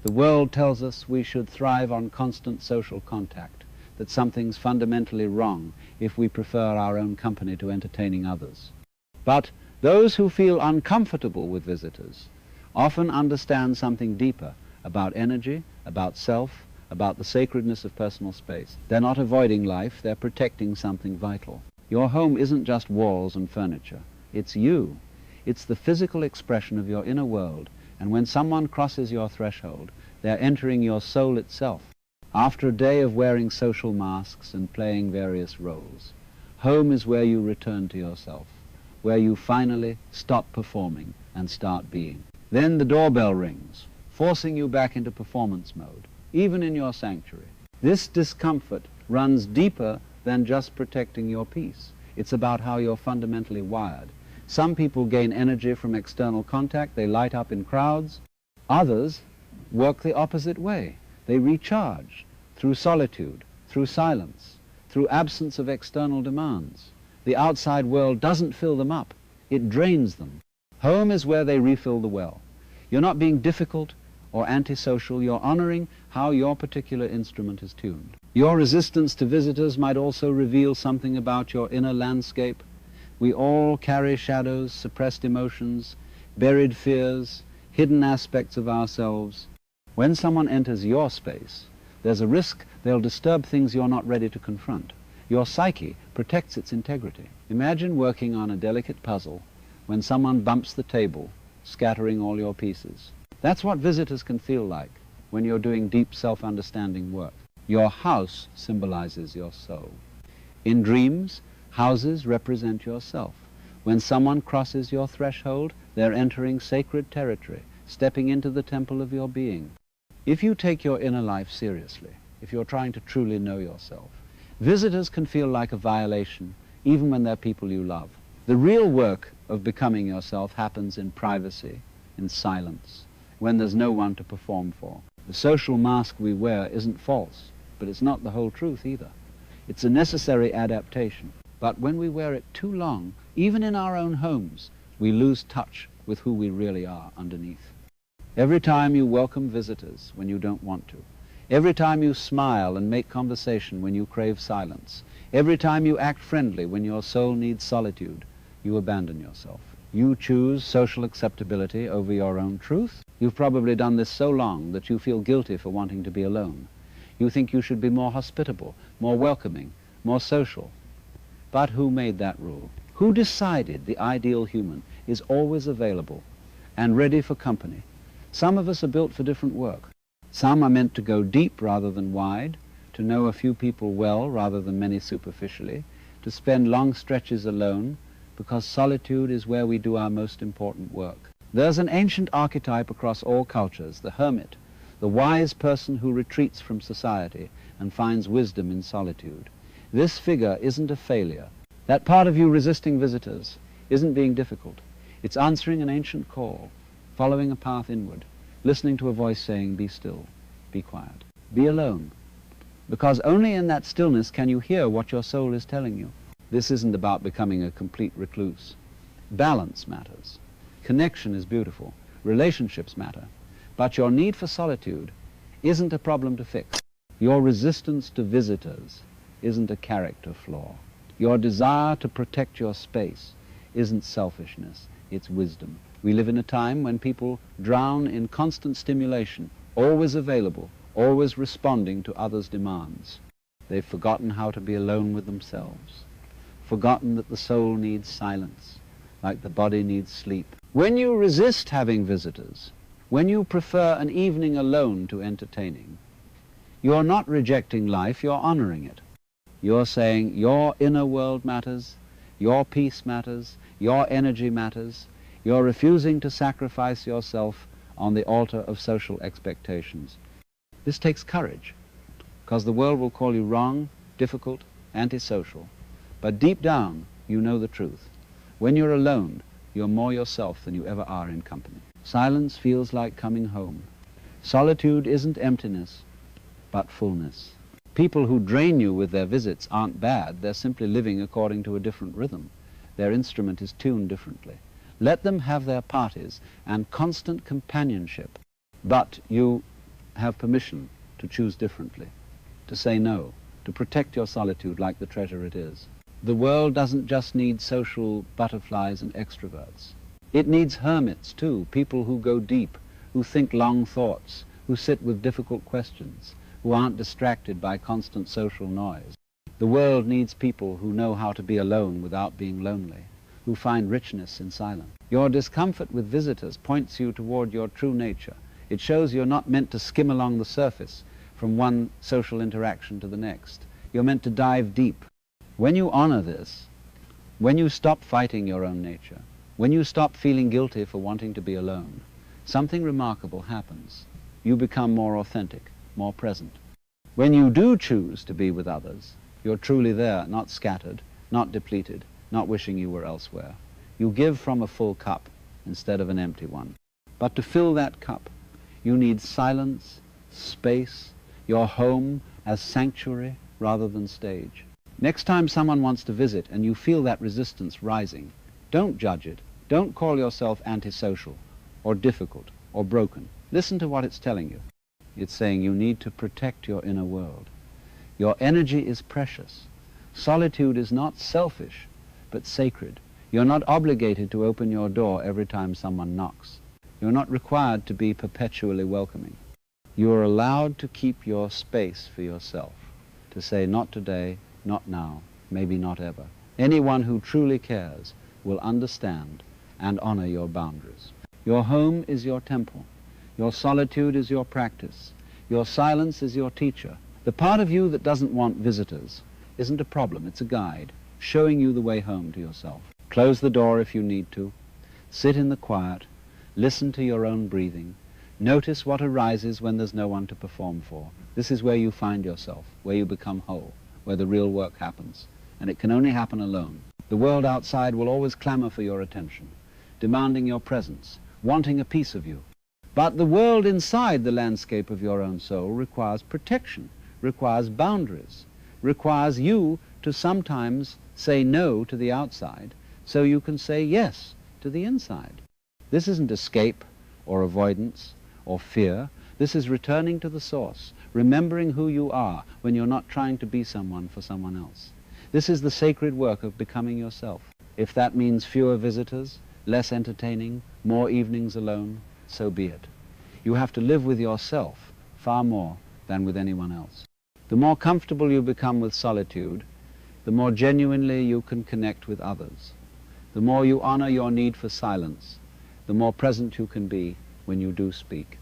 The world tells us we should thrive on constant social contact, that something's fundamentally wrong if we prefer our own company to entertaining others. But those who feel uncomfortable with visitors often understand something deeper about energy, about self, about the sacredness of personal space. They're not avoiding life, they're protecting something vital. Your home isn't just walls and furniture. It's you. It's the physical expression of your inner world, and when someone crosses your threshold, they're entering your soul itself. After a day of wearing social masks and playing various roles, home is where you return to yourself, where you finally stop performing and start being. Then the doorbell rings, forcing you back into performance mode, even in your sanctuary. This discomfort runs deeper than just protecting your peace. It's about how you're fundamentally wired. Some people gain energy from external contact, they light up in crowds. Others work the opposite way. They recharge through solitude, through silence, through absence of external demands. The outside world doesn't fill them up, it drains them. Home is where they refill the well. You're not being difficult or antisocial, you're honoring how your particular instrument is tuned. Your resistance to visitors might also reveal something about your inner landscape. We all carry shadows, suppressed emotions, buried fears, hidden aspects of ourselves. When someone enters your space, there's a risk they'll disturb things you're not ready to confront. Your psyche protects its integrity. Imagine working on a delicate puzzle when someone bumps the table, scattering all your pieces. That's what visitors can feel like when you're doing deep self-understanding work. Your house symbolizes your soul. In dreams, houses represent yourself. When someone crosses your threshold, they're entering sacred territory, stepping into the temple of your being. If you take your inner life seriously, if you're trying to truly know yourself, visitors can feel like a violation, even when they're people you love. The real work of becoming yourself happens in privacy, in silence, when there's no one to perform for. The social mask we wear isn't false, but it's not the whole truth either. It's a necessary adaptation. But when we wear it too long, even in our own homes, we lose touch with who we really are underneath. Every time you welcome visitors when you don't want to, every time you smile and make conversation when you crave silence, every time you act friendly when your soul needs solitude, you abandon yourself. You choose social acceptability over your own truth. You've probably done this so long that you feel guilty for wanting to be alone. You think you should be more hospitable, more welcoming, more social. But who made that rule? Who decided the ideal human is always available and ready for company? Some of us are built for different work. Some are meant to go deep rather than wide, to know a few people well rather than many superficially, to spend long stretches alone, because solitude is where we do our most important work. There's an ancient archetype across all cultures, the hermit, the wise person who retreats from society and finds wisdom in solitude. This figure isn't a failure. That part of you resisting visitors isn't being difficult. It's answering an ancient call, following a path inward, listening to a voice saying, be still, be quiet, be alone. Because only in that stillness can you hear what your soul is telling you. This isn't about becoming a complete recluse. Balance matters. Connection is beautiful. Relationships matter. But your need for solitude isn't a problem to fix. Your resistance to visitors isn't a character flaw. Your desire to protect your space isn't selfishness, it's wisdom. We live in a time when people drown in constant stimulation, always available, always responding to others' demands. They've forgotten how to be alone with themselves, forgotten that the soul needs silence, like the body needs sleep. When you resist having visitors, when you prefer an evening alone to entertaining, you're not rejecting life, you're honoring it. You're saying your inner world matters, your peace matters, your energy matters. You're refusing to sacrifice yourself on the altar of social expectations. This takes courage, because the world will call you wrong, difficult, antisocial. But deep down, you know the truth. When you're alone, you're more yourself than you ever are in company. Silence feels like coming home. Solitude isn't emptiness, but fullness. People who drain you with their visits aren't bad. They're simply living according to a different rhythm. Their instrument is tuned differently. Let them have their parties and constant companionship. But you have permission to choose differently, to say no, to protect your solitude like the treasure it is. The world doesn't just need social butterflies and extroverts. It needs hermits too, people who go deep, who think long thoughts, who sit with difficult questions, who aren't distracted by constant social noise. The world needs people who know how to be alone without being lonely, who find richness in silence. Your discomfort with visitors points you toward your true nature. It shows you're not meant to skim along the surface from one social interaction to the next. You're meant to dive deep. When you honor this, when you stop fighting your own nature, when you stop feeling guilty for wanting to be alone, something remarkable happens. You become more authentic, more present. When you do choose to be with others, you're truly there, not scattered, not depleted, not wishing you were elsewhere. You give from a full cup instead of an empty one. But to fill that cup, you need silence, space, your home as sanctuary rather than stage. Next time someone wants to visit and you feel that resistance rising, don't judge it. Don't call yourself antisocial or difficult or broken. Listen to what it's telling you. It's saying you need to protect your inner world. Your energy is precious. Solitude is not selfish, but sacred. You're not obligated to open your door every time someone knocks. You're not required to be perpetually welcoming. You are allowed to keep your space for yourself, to say not today, not now, maybe not ever. Anyone who truly cares will understand and honor your boundaries. Your home is your temple. Your solitude is your practice. Your silence is your teacher. The part of you that doesn't want visitors isn't a problem, it's a guide, showing you the way home to yourself. Close the door if you need to. Sit in the quiet. Listen to your own breathing. Notice what arises when there's no one to perform for. This is where you find yourself, where you become whole, where the real work happens. And it can only happen alone. The world outside will always clamor for your attention, demanding your presence, wanting a piece of you. But the world inside the landscape of your own soul requires protection, requires boundaries, requires you to sometimes say no to the outside so you can say yes to the inside. This isn't escape or avoidance or fear. This is returning to the source, remembering who you are when you're not trying to be someone for someone else. This is the sacred work of becoming yourself. If that means fewer visitors, less entertaining, more evenings alone, so be it. You have to live with yourself far more than with anyone else. The more comfortable you become with solitude, the more genuinely you can connect with others. The more you honor your need for silence, the more present you can be when you do speak.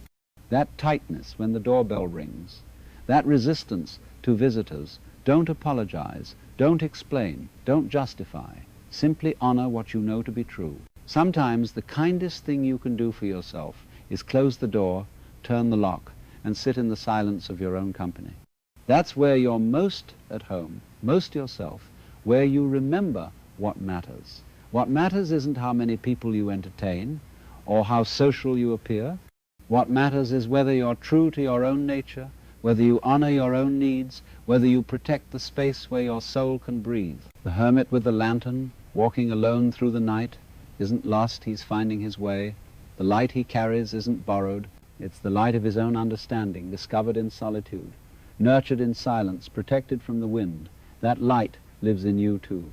That tightness when the doorbell rings, that resistance to visitors, don't apologize, don't explain, don't justify. Simply honor what you know to be true. Sometimes the kindest thing you can do for yourself is close the door, turn the lock, and sit in the silence of your own company. That's where you're most at home, most yourself, where you remember what matters. What matters isn't how many people you entertain or how social you appear. What matters is whether you're true to your own nature, whether you honor your own needs, whether you protect the space where your soul can breathe. The hermit with the lantern, walking alone through the night, isn't lost, he's finding his way. The light he carries isn't borrowed. It's the light of his own understanding, discovered in solitude, nurtured in silence, protected from the wind. That light lives in you too.